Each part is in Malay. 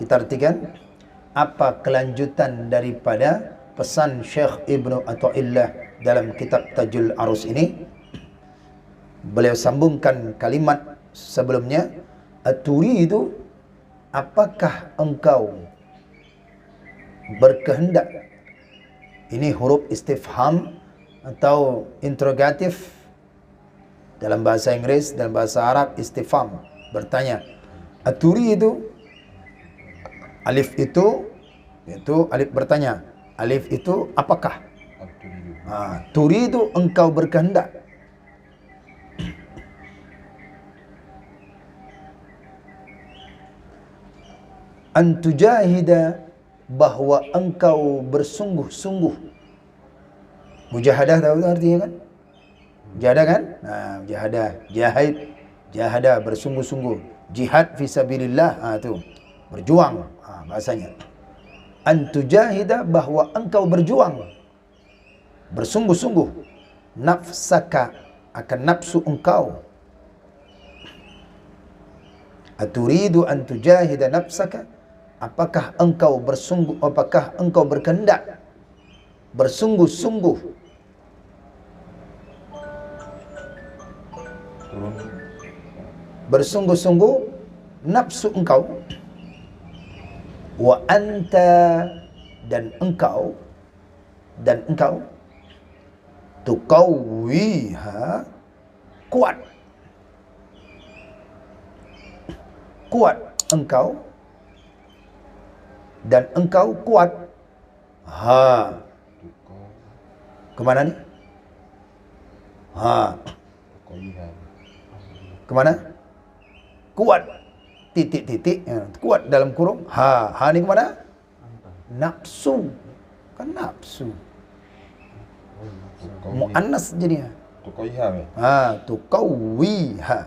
Kita artikan apa kelanjutan daripada pesan Syekh Ibnu Athaillah dalam kitab Tajul Arus ini. Beliau sambungkan kalimat sebelumnya, aturidu, apakah engkau berkehendak. Ini huruf istifham atau interrogatif dalam bahasa Inggris, dalam bahasa Arab istifham, bertanya. Aturidu, alif itu alif bertanya, alif itu apakah. Turidu, engkau berkehendak. Antujahida, bahwa engkau bersungguh-sungguh. Mujahadah tahu artinya kan? Mujahadah kan? Mujahadah, jahada bersungguh-sungguh. Jihad fisabilillah, itu berjuang, bahasanya. Antujahida, bahwa engkau berjuang, bersungguh-sungguh. Nafsaka, akan nafsu engkau. Aturidu antujahida nafsaka, apakah engkau berkehendak bersungguh-sungguh nafsu engkau. Wa anta, dan engkau tuqawwiha, kuat engkau, dan engkau kuat. Kemana nih? Kemana? Kuat, titik-titik, kuat dalam kurung. Ni kemana? Nafsu. Kan nafsu. Muannas jadinya. Tuqawwiha.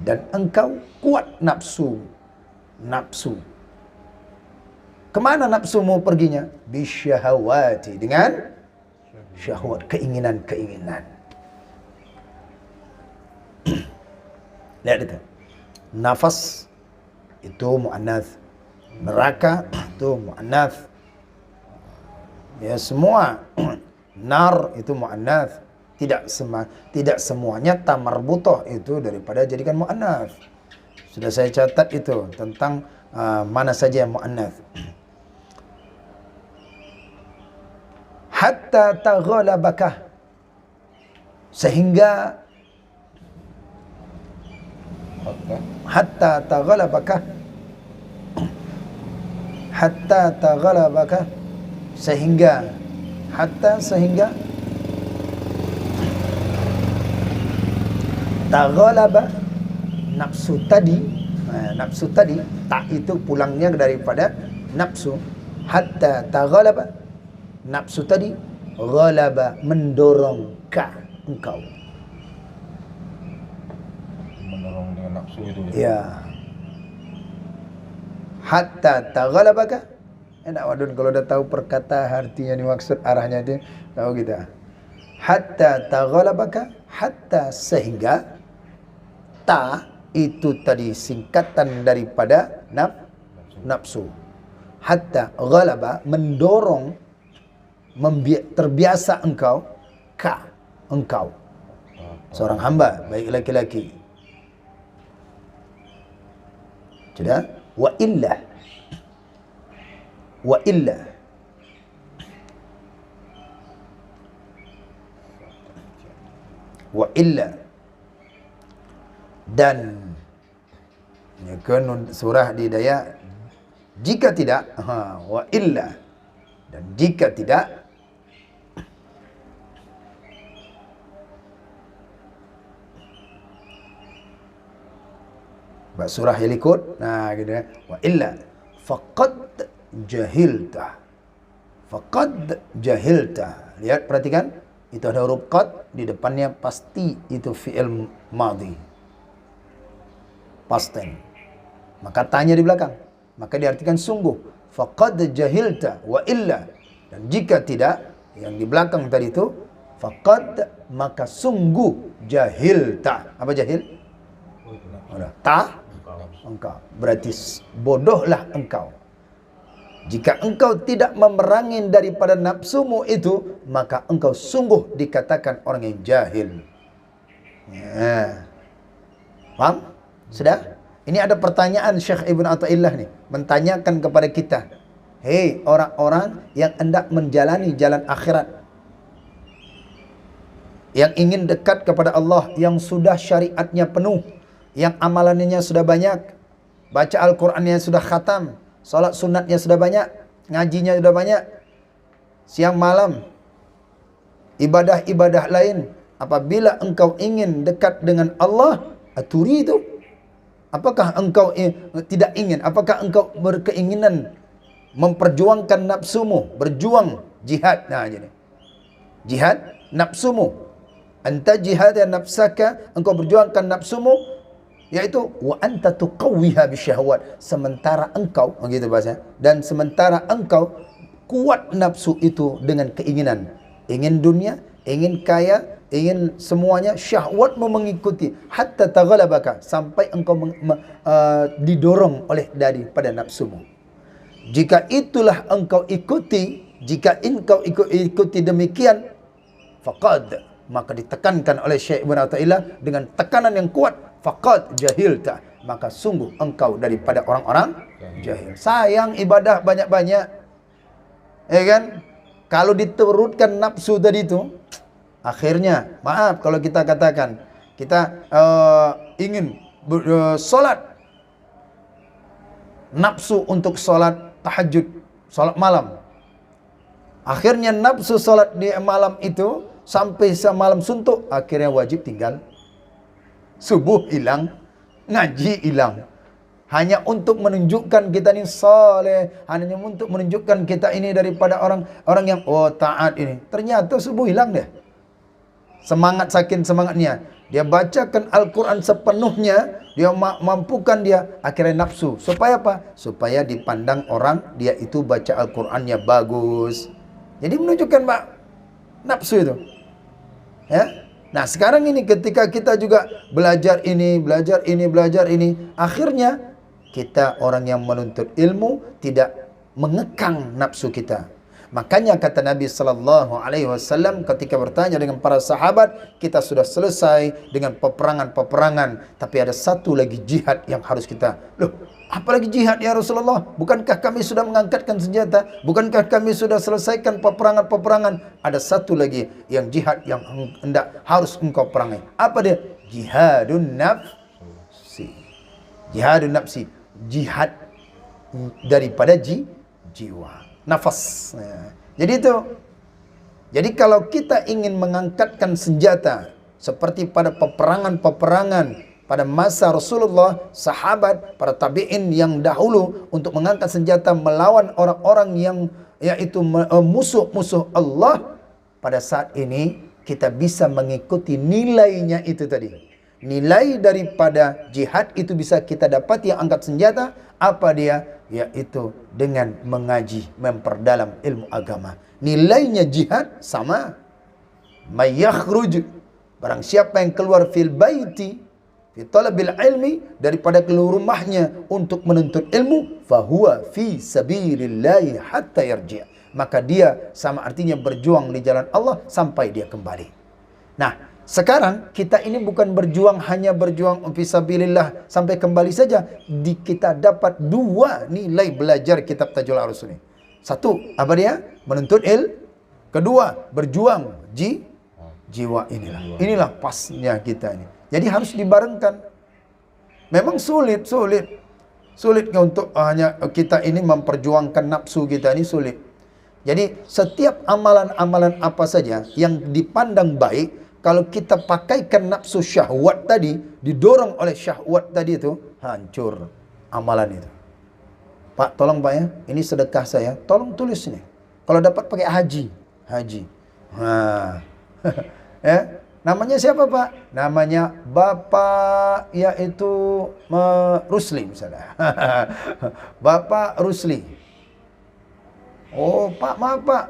Dan engkau kuat nafsu. Kemana nafsumu perginya? Bisyahawati, dengan syahwat, keinginan-keinginan. Lihat itu. Nafas itu muannats, neraka itu muannats. Ya, semua. Nar itu muannats. Tidak semuanya tamarbutah itu daripada jadikan muannats. Sudah saya catat itu tentang mana saja yang muannats. Hatta taghalabaka, sehingga hatta taghalabaka sehingga taghalaba, nafsu tadi, tak itu pulangnya daripada nafsu. Hatta taghalaba, nafsu tadi, ghalaba, mendorong ka engkau. Mendorong dengan nafsu itu ya. Hatta taghalabaka. Enak wadun kalau udah tahu perkata artinya ini, maksud arahnya itu tahu kita. Hatta taghalabaka, hatta sehingga. Ta itu tadi singkatan daripada nafsu. Hatta ghalaba, mendorong, terbiasa engkau, engkau seorang hamba, baik laki-laki. Sudah? Wa illa, dan surah di Dayak, jika tidak, wa illa, dan jika tidak, surah yang ikut, gitu ya. Wa illa faqad jahilta. Lihat, perhatikan, itu ada huruf qad di depannya, pasti itu fi'il madhi, past tense. Maka tanya di belakang, maka diartikan sungguh. Faqad jahilta wa illa, dan jika tidak, yang di belakang tadi itu faqad, maka sungguh jahilta. Apa jahil? Engkau. Berarti bodohlah engkau. Jika engkau tidak memerangi daripada nafsumu itu, maka engkau sungguh dikatakan orang yang jahil. Ya. Paham? Sudah? Ini ada pertanyaan Syekh Ibn Athaillah nih, mentanyakan kepada kita. Hei orang-orang yang hendak menjalani jalan akhirat, yang ingin dekat kepada Allah, yang sudah syariatnya penuh, yang amalannya sudah banyak, baca Al-Qur'annya sudah khatam, salat sunatnya sudah banyak, ngajinya sudah banyak, siang malam, ibadah-ibadah lain. Apabila engkau ingin dekat dengan Allah, aturi itu. Apakah engkau tidak ingin? Apakah engkau berkeinginan memperjuangkan nafsumu, berjuang jihad? Nah, jadi jihad nafsumu. Anta jihad ya nafsaka, engkau berjuangkan nafsumu, yaitu wa anta tuqawwiha bisyahwat, sementara engkau, begitu bahasa, dan sementara engkau kuat nafsu itu dengan keinginan, ingin dunia, ingin kaya, ingin semuanya, syahwatmu mengikuti hatta taghalabaka, sampai engkau didorong oleh daripada nafsumu. Jika itulah engkau ikuti, jika engkau ikuti demikian, faqad, maka ditekankan oleh Syekh Ibn Athaillah dengan tekanan yang kuat, faqad jahilta, maka sungguh engkau daripada orang-orang jahil. Sayang ibadah banyak-banyak, ya kan? Kalau diterutkan nafsu tadi itu, akhirnya, maaf kalau kita katakan, kita ingin solat, nafsu untuk solat tahajud, solat malam. Akhirnya nafsu solat di malam itu, sampai semalam suntuk, akhirnya wajib tinggal. Subuh hilang, ngaji hilang. Hanya untuk menunjukkan kita ini saleh, hanya untuk menunjukkan kita ini daripada orang yang taat ini. Ternyata subuh hilang dia. Semangat saking semangatnya, dia bacakan Al-Quran sepenuhnya, dia mampukan dia, akhirnya nafsu. Supaya apa? Supaya dipandang orang dia itu baca Al-Qurannya bagus. Jadi menunjukkan nafsu itu. Ya. Nah, sekarang ini ketika kita juga belajar ini, akhirnya kita orang yang menuntut ilmu tidak mengekang nafsu kita. Makanya kata Nabi sallallahu alaihi wasallam ketika bertanya dengan para sahabat, kita sudah selesai dengan peperangan-peperangan, tapi ada satu lagi jihad yang harus kita. Loh, apalagi jihad ya Rasulullah? Bukankah kami sudah mengangkatkan senjata? Bukankah kami sudah selesaikan peperangan-peperangan? Ada satu lagi yang jihad yang hendak harus engkau perangi. Apa dia? Jihadun nafsi. Jihadun nafsi. Jihad daripada jiwa. Nafas. Jadi itu. Jadi kalau kita ingin mengangkatkan senjata seperti pada peperangan-peperangan pada masa Rasulullah, sahabat, para tabi'in yang dahulu untuk mengangkat senjata melawan orang-orang yang yaitu musuh-musuh Allah, pada saat ini kita bisa mengikuti nilainya itu tadi. Nilai daripada jihad itu bisa kita dapat yang angkat senjata. Apa dia? Yaitu dengan mengaji, memperdalam ilmu agama. Nilainya jihad sama. May yakhruj, barang siapa yang keluar fil baiti fi talabil ilmi, daripada keluar rumahnya untuk menuntut ilmu, fahuwa fi sabilillahi hatta yarji', maka dia sama artinya berjuang di jalan Allah sampai dia kembali. Nah, sekarang kita ini bukan berjuang hanya berjuang fisabilillah sampai kembali saja. Kita dapat dua nilai belajar kitab Tajul Arus ini. Satu, apa dia? Menuntut Kedua, berjuang jiwa inilah. Inilah pasnya kita ini. Jadi harus dibarengkan. Memang sulit untuk hanya kita ini memperjuangkan nafsu kita ini sulit. Jadi setiap amalan-amalan apa saja yang dipandang baik, kalau kita pakaikan nafsu syahwat tadi, didorong oleh syahwat tadi itu, hancur amalan itu. Pak, tolong Pak ya, ini sedekah saya, tolong tulis ini. Kalau dapat pakai haji. Nah, ya, namanya siapa Pak? Namanya Bapak yaitu Rusli misalnya. Bapak Rusli. Oh Pak, maaf Pak,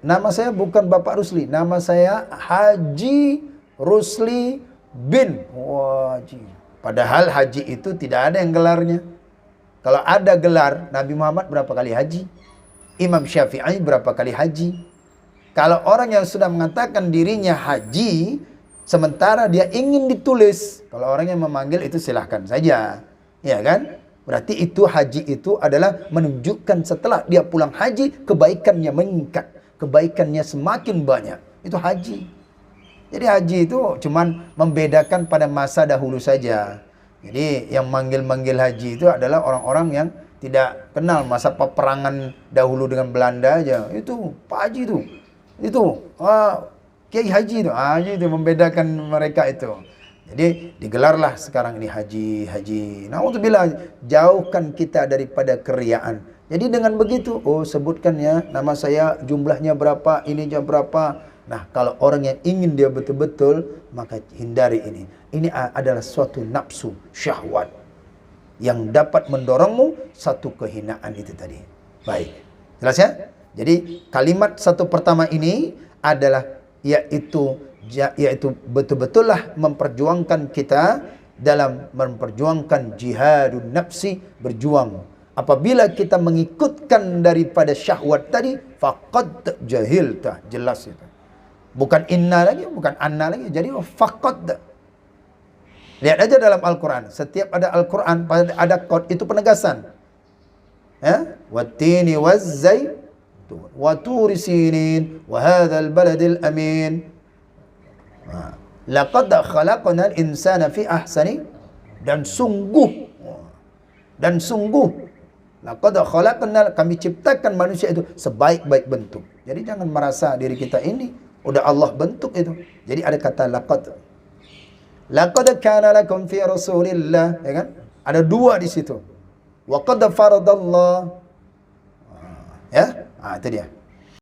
nama saya bukan Bapak Rusli, nama saya Haji Rusli bin Haji. Padahal haji itu tidak ada yang gelarnya. Kalau ada gelar, Nabi Muhammad berapa kali haji? Imam Syafi'i berapa kali haji? Kalau orang yang sudah mengatakan dirinya haji, sementara dia ingin ditulis, kalau orang yang memanggil itu silahkan saja, ya kan? Berarti itu haji itu adalah menunjukkan setelah dia pulang haji, kebaikannya meningkat, kebaikannya semakin banyak. Itu haji. Jadi haji itu cuman membedakan pada masa dahulu saja. Jadi yang manggil-manggil haji itu adalah orang-orang yang tidak kenal masa peperangan dahulu dengan Belanda aja. Itu Pak Haji itu. Itu Kiai Haji itu. Haji itu membedakan mereka itu. Jadi digelarlah sekarang ini haji. Na'udzubillah, jauhkan kita daripada keriaan. Jadi dengan begitu, sebutkan ya nama saya, jumlahnya berapa, ini jam berapa. Nah, kalau orang yang ingin dia betul-betul, maka hindari ini. Ini adalah suatu nafsu, syahwat yang dapat mendorongmu satu kehinaan itu tadi. Baik. Jelas ya? Jadi kalimat satu pertama ini adalah yaitu betul-betullah memperjuangkan kita dalam memperjuangkan jihadun nafsi, berjuang. Apabila kita mengikutkan daripada syahwat tadi, faqad jahilta, jelas itu. Bukan inna lagi, bukan anna lagi. Jadi faqad. Lihat aja dalam Al-Quran. Setiap ada Al-Quran, ada qad, itu penegasan. Ya? Wattini wazzai, wa turi sinin, wa hadzal baladil amin. Laqad khalaqnal insana fi ahsani, dan sungguh laqad khalaqnal, kami ciptakan manusia itu sebaik-baik bentuk. Jadi jangan merasa diri kita ini udah Allah bentuk itu. Jadi ada kata laqad. Laqad kana lakum fi Rasulillah, ya kan? Ada dua di situ. Wa qad faradallah. Ya, itu dia.